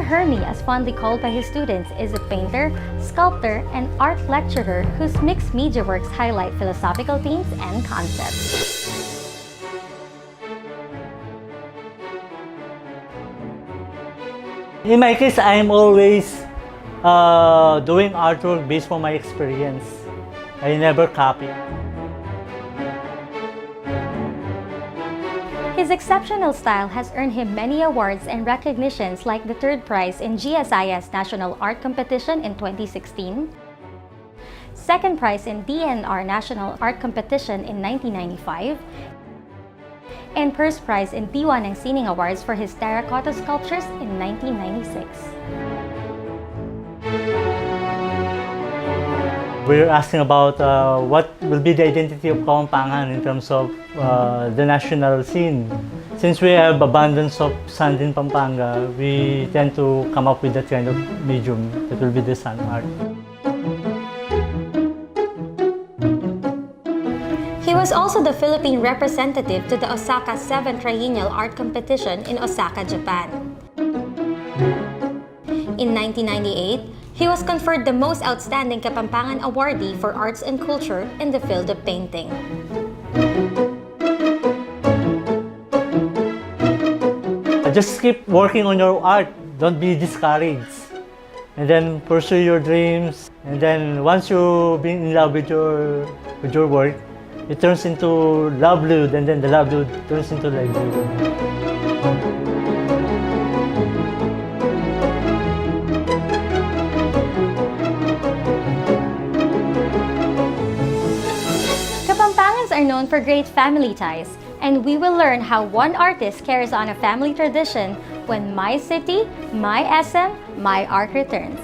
Hermie, as fondly called by his students, is a painter, sculptor, and art lecturer whose mixed media works highlight philosophical themes and concepts. In my case, I'm always doing artwork based on my experience. I never copy. His exceptional style has earned him many awards and recognitions like the third prize in GSIS National Art Competition in 2016, second prize in DNR National Art Competition in 1995, and first prize in T1 and Sining Awards for his terracotta sculptures in 1996. We're asking about what will be the identity of Kapampangan in terms of the national scene. Since we have abundance of sand in Pampanga, we tend to come up with that kind of medium that will be the sand art. He was also the Philippine representative to the Osaka 7th Triennial Art Competition in Osaka, Japan. In 1998, he was conferred the Most Outstanding Kapampangan Awardee for Arts and Culture in the field of painting. Just keep working on your art. Don't be discouraged. And then pursue your dreams. And then once you've been in love with your work, it turns into livelihood, and then the livelihood turns into livelihood. Kapampangans are known for great family ties, and we will learn how one artist carries on a family tradition when My City, My SM, My Art returns.